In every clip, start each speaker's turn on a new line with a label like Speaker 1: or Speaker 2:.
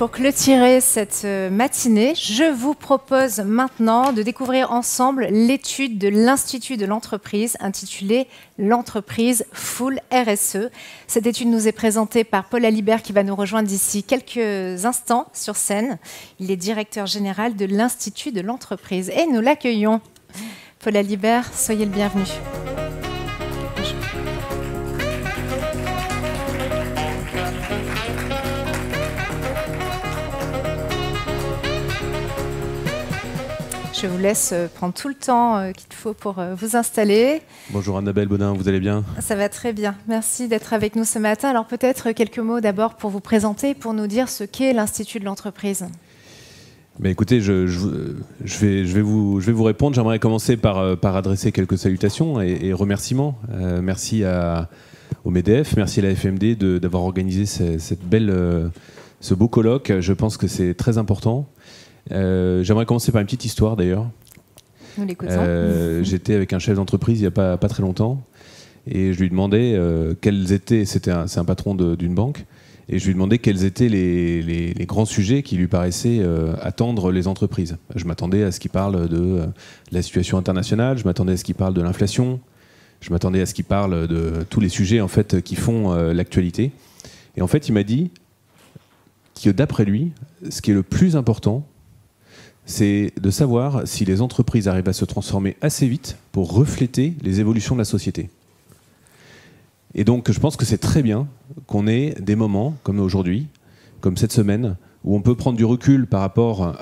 Speaker 1: pour clôturer cette matinée, je vous propose maintenant de découvrir ensemble l'étude de l'Institut de l'entreprise intitulée « L'entreprise full RSE ». Cette étude nous est présentée par Paul Alibert qui va nous rejoindre d'ici quelques instants sur scène. Il est directeur général de l'Institut de l'entreprise et nous l'accueillons. Paul Alibert, soyez le bienvenu. Je vous laisse prendre tout le temps qu'il faut pour vous installer.
Speaker 2: Bonjour Annabelle Bodin, vous allez bien?
Speaker 1: Ça va très bien. Merci d'être avec nous ce matin. Alors peut-être quelques mots d'abord pour vous présenter, pour nous dire ce qu'est l'Institut de l'entreprise.
Speaker 2: Mais écoutez, je vais vous répondre. J'aimerais commencer par adresser quelques salutations et remerciements. Merci au MEDEF, merci à la FMD d'avoir organisé ce beau colloque. Je pense que c'est très important. J'aimerais commencer par une petite histoire d'ailleurs.
Speaker 1: Nous l'écoutons.
Speaker 2: J'étais avec un chef d'entreprise il n'y a pas très longtemps et je lui demandais quels étaient, c'est un patron d'une banque, et je lui demandais quels étaient les grands sujets qui lui paraissaient attendre les entreprises. Je m'attendais à ce qu'il parle de la situation internationale, je m'attendais à ce qu'il parle de l'inflation, je m'attendais à ce qu'il parle de tous les sujets en fait, qui font l'actualité. Et en fait, il m'a dit que d'après lui, ce qui est le plus important, c'est de savoir si les entreprises arrivent à se transformer assez vite pour refléter les évolutions de la société. Et donc, je pense que c'est très bien qu'on ait des moments, comme aujourd'hui, comme cette semaine, où on peut prendre du recul par rapport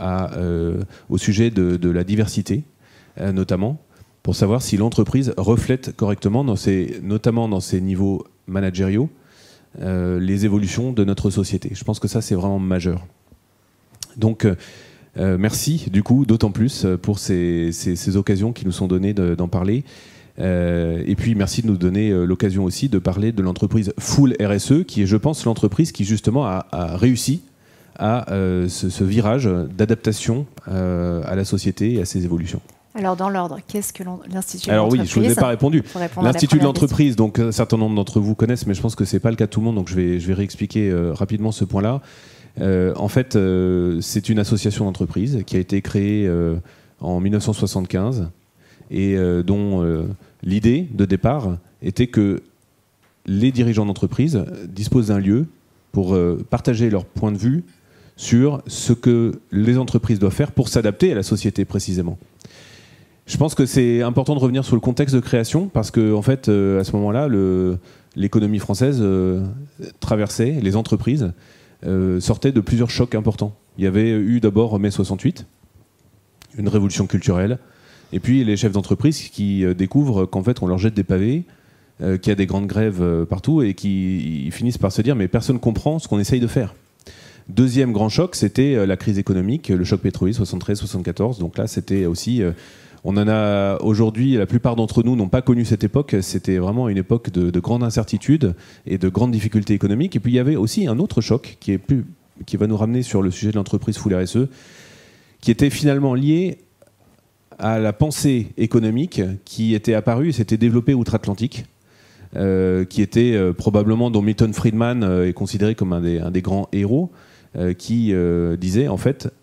Speaker 2: au sujet de la diversité, notamment, pour savoir si l'entreprise reflète correctement, notamment dans ses niveaux managériaux, les évolutions de notre société. Je pense que ça, c'est vraiment majeur. Donc, merci, du coup, d'autant plus pour ces occasions qui nous sont données d'en parler. Et puis, merci de nous donner l'occasion aussi de parler de l'entreprise full RSE, qui est, je pense, l'entreprise qui, justement, a réussi à ce virage d'adaptation à la société et à ses évolutions.
Speaker 1: Alors, dans l'ordre, qu'est-ce que l'Institut de l'entreprise?
Speaker 2: Alors oui, je ne vous ai pas répondu. L'Institut de l'entreprise, donc un certain nombre d'entre vous connaissent, mais je pense que ce n'est pas le cas de tout le monde, donc je vais réexpliquer rapidement ce point-là. En fait, c'est une association d'entreprise qui a été créée en 1975 et dont l'idée de départ était que les dirigeants d'entreprise disposent d'un lieu pour partager leur point de vue sur ce que les entreprises doivent faire pour s'adapter à la société précisément. Je pense que c'est important de revenir sur le contexte de création parce que, en fait, à ce moment-là, l'économie française traversait, les entreprises sortaient de plusieurs chocs importants. Il y avait eu d'abord mai 68, une révolution culturelle, et puis les chefs d'entreprise qui découvrent qu'en fait on leur jette des pavés, qu'il y a des grandes grèves partout et qui finissent par se dire mais personne ne comprend ce qu'on essaye de faire. Deuxième grand choc, c'était la crise économique, le choc pétrolier 73-74. Donc là, c'était aussi... on en a aujourd'hui, la plupart d'entre nous n'ont pas connu cette époque. C'était vraiment une époque de grande incertitude et de grandes difficultés économiques. Et puis il y avait aussi un autre choc qui va nous ramener sur le sujet de l'entreprise full RSE, qui était finalement lié à la pensée économique qui était apparue et s'était développée outre-Atlantique, qui était probablement, dont Milton Friedman est considéré comme un des grands héros, qui disait en fait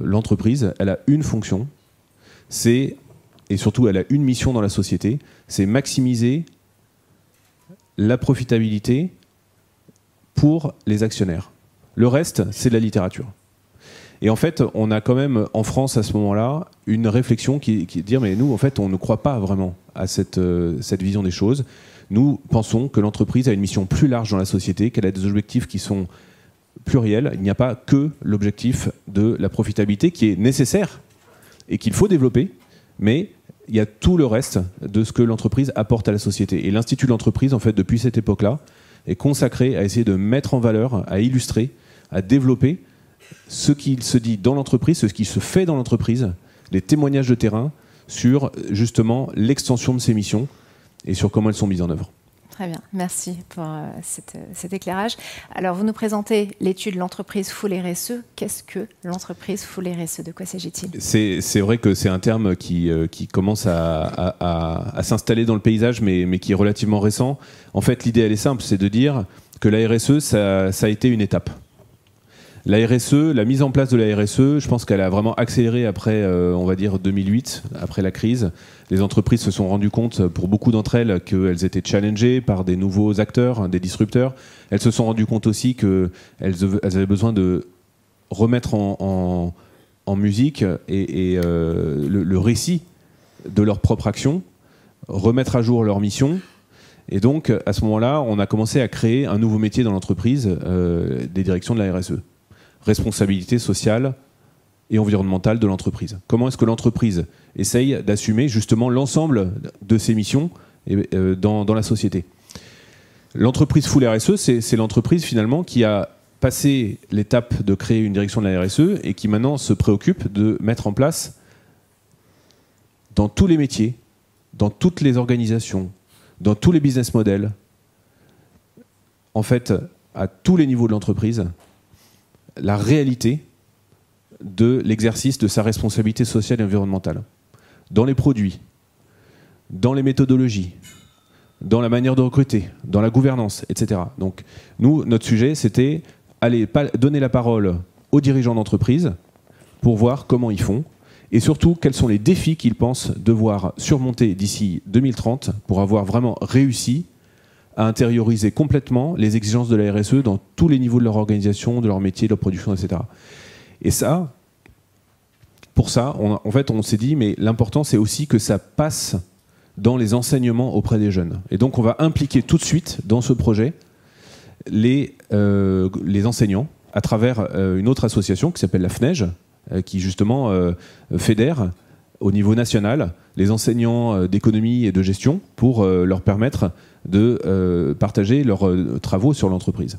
Speaker 2: l'entreprise, elle a une fonction, et surtout elle a une mission dans la société, c'est maximiser la profitabilité pour les actionnaires. Le reste, c'est de la littérature. Et en fait, on a quand même en France à ce moment-là une réflexion qui est de dire mais nous, en fait, on ne croit pas vraiment à cette vision des choses. Nous pensons que l'entreprise a une mission plus large dans la société, qu'elle a des objectifs qui sont pluriels. Il n'y a pas que l'objectif de la profitabilité qui est nécessaire et qu'il faut développer, mais il y a tout le reste de ce que l'entreprise apporte à la société. Et l'Institut de l'entreprise, en fait, depuis cette époque-là, est consacré à essayer de mettre en valeur, à illustrer, à développer ce qu'il se dit dans l'entreprise, ce qui se fait dans l'entreprise, les témoignages de terrain sur justement l'extension de ces missions et sur comment elles sont mises en œuvre.
Speaker 1: Très bien, merci pour cet éclairage. Alors, vous nous présentez l'étude l'entreprise full RSE. Qu'est-ce que l'entreprise full RSE? De quoi s'agit-il? C'est vrai que c'est un terme qui commence à s'installer dans le paysage, mais qui est relativement récent. En fait, l'idée, elle est simple, c'est de dire que la RSE, ça a été une étape.
Speaker 2: La RSE, la mise en place de la RSE, je pense qu'elle a vraiment accéléré après, on va dire 2008, après la crise. Les entreprises se sont rendues compte, pour beaucoup d'entre elles, qu'elles étaient challengées par des nouveaux acteurs, des disrupteurs. Elles se sont rendues compte aussi qu'elles avaient besoin de remettre en musique le récit de leur propre action, remettre à jour leur mission. Et donc, à ce moment-là, on a commencé à créer un nouveau métier dans l'entreprise, des directions de la RSE. Responsabilité sociale et environnementale de l'entreprise. Comment est-ce que l'entreprise essaye d'assumer justement l'ensemble de ses missions dans la société? L'entreprise Full RSE, c'est l'entreprise finalement qui a passé l'étape de créer une direction de la RSE et qui maintenant se préoccupe de mettre en place dans tous les métiers, dans toutes les organisations, dans tous les business models, en fait, à tous les niveaux de l'entreprise, la réalité de l'exercice de sa responsabilité sociale et environnementale. Dans les produits, dans les méthodologies, dans la manière de recruter, dans la gouvernance, etc. Donc, nous, notre sujet, c'était donner la parole aux dirigeants d'entreprise pour voir comment ils font et surtout quels sont les défis qu'ils pensent devoir surmonter d'ici 2030 pour avoir vraiment réussi à intérioriser complètement les exigences de la RSE dans tous les niveaux de leur organisation, de leur métier, de leur production, etc. Et ça, pour ça, on s'est dit, mais l'important, c'est aussi que ça passe dans les enseignements auprès des jeunes. Et donc, on va impliquer tout de suite dans ce projet les enseignants à travers une autre association qui s'appelle la FNEJ, qui justement fédère au niveau national les enseignants d'économie et de gestion pour leur permettre de partager leurs travaux sur l'entreprise.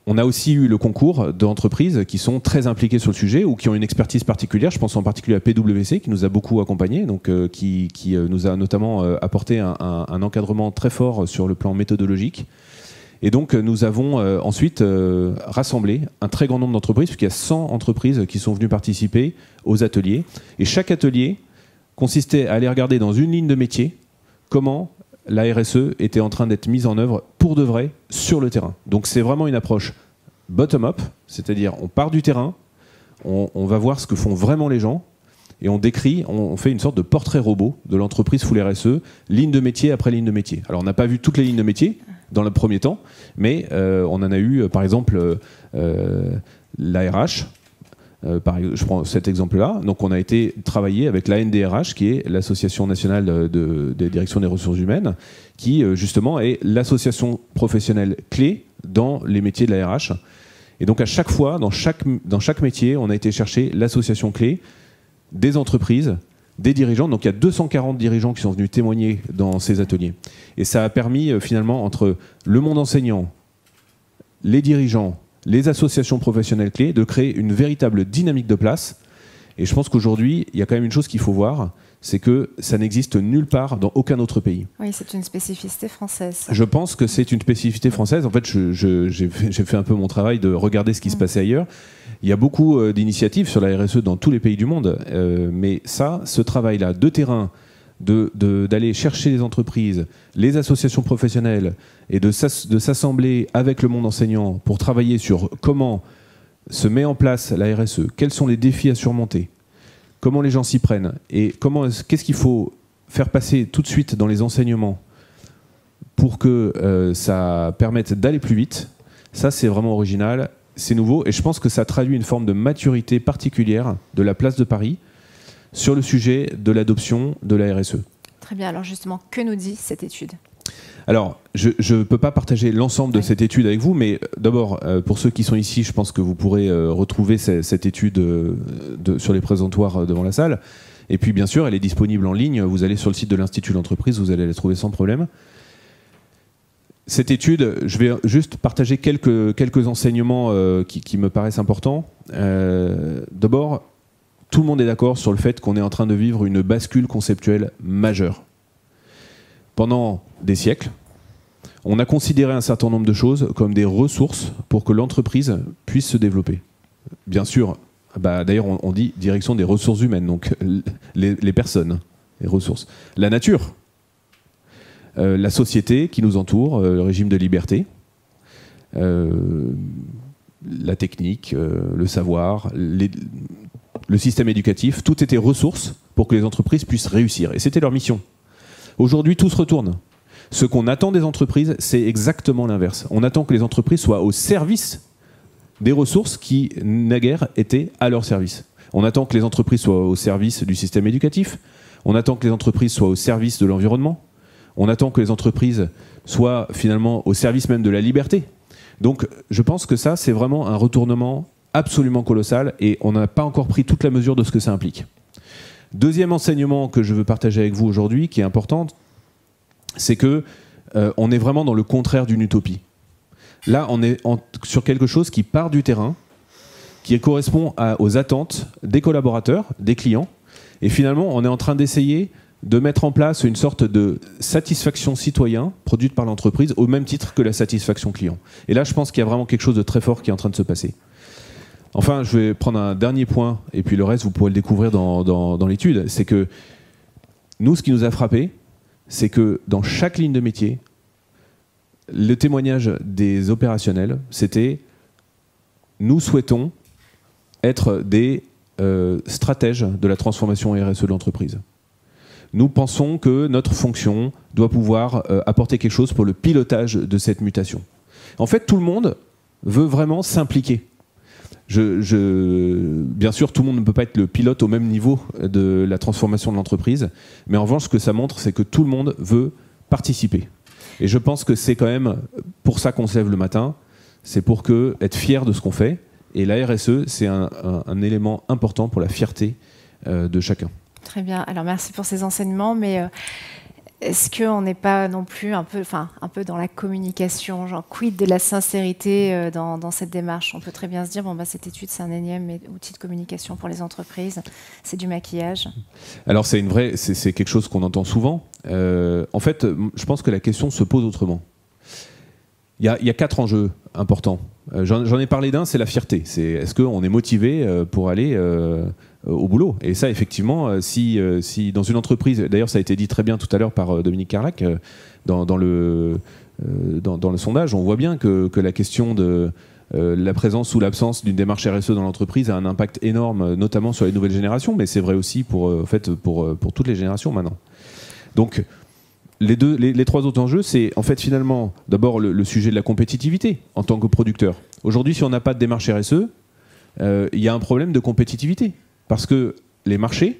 Speaker 2: On a aussi eu le concours d'entreprises qui sont très impliquées sur le sujet ou qui ont une expertise particulière. Je pense en particulier à PwC qui nous a beaucoup accompagnés, donc qui nous a notamment apporté un encadrement très fort sur le plan méthodologique. Et donc nous avons ensuite rassemblé un très grand nombre d'entreprises, puisqu'il y a 100 entreprises qui sont venues participer aux ateliers. Et chaque atelier consistait à aller regarder dans une ligne de métier comment la RSE était en train d'être mise en œuvre pour de vrai sur le terrain. Donc c'est vraiment une approche bottom-up, c'est-à-dire on part du terrain, on va voir ce que font vraiment les gens, et on décrit, on fait une sorte de portrait robot de l'entreprise Full RSE, ligne de métier après ligne de métier. Alors on n'a pas vu toutes les lignes de métier dans le premier temps, mais on en a eu par exemple la RH. Je prends cet exemple-là. Donc, on a été travailler avec l'ANDRH, qui est l'Association nationale des directions des ressources humaines, qui justement est l'association professionnelle clé dans les métiers de la RH. Et donc, à chaque fois, dans chaque métier, on a été chercher l'association clé des entreprises, des dirigeants. Donc, il y a 240 dirigeants qui sont venus témoigner dans ces ateliers. Et ça a permis, finalement, entre le monde enseignant, les dirigeants, les associations professionnelles clés, de créer une véritable dynamique de place. Et je pense qu'aujourd'hui, il y a quand même une chose qu'il faut voir, c'est que ça n'existe nulle part dans aucun autre pays.
Speaker 1: Oui, c'est une spécificité française.
Speaker 2: Je pense que c'est une spécificité française. En fait, j'ai fait un peu mon travail de regarder ce qui se passait ailleurs. Il y a beaucoup d'initiatives sur la RSE dans tous les pays du monde. Mais ce travail-là de terrain, d'aller chercher les entreprises, les associations professionnelles et de s'assembler avec le monde enseignant pour travailler sur comment se met en place la RSE, quels sont les défis à surmonter, comment les gens s'y prennent et qu'est-ce qu'il faut faire passer tout de suite dans les enseignements pour que ça permette d'aller plus vite. Ça, c'est vraiment original, c'est nouveau et je pense que ça traduit une forme de maturité particulière de la place de Paris sur le sujet de l'adoption de la RSE.
Speaker 1: Très bien, alors justement, que nous dit cette étude ?
Speaker 2: Alors, je ne peux pas partager l'ensemble de cette étude avec vous, mais d'abord, pour ceux qui sont ici, je pense que vous pourrez retrouver cette étude sur les présentoirs devant la salle. Et puis, bien sûr, elle est disponible en ligne. Vous allez sur le site de l'Institut de l'entreprise, vous allez la trouver sans problème. Cette étude, je vais juste partager quelques enseignements qui me paraissent importants. D'abord, tout le monde est d'accord sur le fait qu'on est en train de vivre une bascule conceptuelle majeure. Pendant des siècles, on a considéré un certain nombre de choses comme des ressources pour que l'entreprise puisse se développer. Bien sûr, d'ailleurs on dit direction des ressources humaines, donc les personnes, les ressources. La nature, la société qui nous entoure, le régime de liberté, la technique, le savoir, le système éducatif, tout était ressources pour que les entreprises puissent réussir. Et c'était leur mission. Aujourd'hui, tout se retourne. Ce qu'on attend des entreprises, c'est exactement l'inverse. On attend que les entreprises soient au service des ressources qui, naguère, étaient à leur service. On attend que les entreprises soient au service du système éducatif. On attend que les entreprises soient au service de l'environnement. On attend que les entreprises soient finalement au service même de la liberté. Donc je pense que ça, c'est vraiment un retournement absolument colossal et on n'a pas encore pris toute la mesure de ce que ça implique. Deuxième enseignement que je veux partager avec vous aujourd'hui, qui est important, c'est que on est vraiment dans le contraire d'une utopie. Là, on est sur quelque chose qui part du terrain, qui correspond aux attentes des collaborateurs, des clients, et finalement, on est en train d'essayer de mettre en place une sorte de satisfaction citoyen produite par l'entreprise au même titre que la satisfaction client. Et là, je pense qu'il y a vraiment quelque chose de très fort qui est en train de se passer. Enfin, je vais prendre un dernier point, et puis le reste, vous pourrez le découvrir dans l'étude. C'est que nous, ce qui nous a frappé, c'est que dans chaque ligne de métier, le témoignage des opérationnels, c'était « nous souhaitons être des stratèges de la transformation RSE de l'entreprise ». Nous pensons que notre fonction doit pouvoir apporter quelque chose pour le pilotage de cette mutation. En fait, tout le monde veut vraiment s'impliquer. Bien sûr, tout le monde ne peut pas être le pilote au même niveau de la transformation de l'entreprise, mais en revanche, ce que ça montre, c'est que tout le monde veut participer. Et je pense que c'est quand même pour ça qu'on se lève le matin, c'est pour être fier de ce qu'on fait. Et la RSE, c'est un élément important pour la fierté de chacun.
Speaker 1: Très bien. Alors merci pour ces enseignements, mais est-ce qu'on n'est pas non plus un peu dans la communication, genre quid de la sincérité dans cette démarche? On peut très bien se dire, cette étude, c'est un énième outil de communication pour les entreprises, c'est du maquillage. Alors c'est
Speaker 2: quelque chose qu'on entend souvent. En fait, je pense que la question se pose autrement. Il y a 4 enjeux importants. J'en ai parlé d'un, c'est la fierté. Est-ce qu'on est motivé pour aller au boulot? Et ça, effectivement, si dans une entreprise, d'ailleurs ça a été dit très bien tout à l'heure par Dominique Carlac, dans le sondage, on voit bien que la question de la présence ou l'absence d'une démarche RSE dans l'entreprise a un impact énorme, notamment sur les nouvelles générations, mais c'est vrai aussi pour toutes les générations maintenant. Donc, les 3 autres enjeux, c'est en fait finalement d'abord le sujet de la compétitivité en tant que producteur. Aujourd'hui, si on n'a pas de démarche RSE, il y a un problème de compétitivité parce que les marchés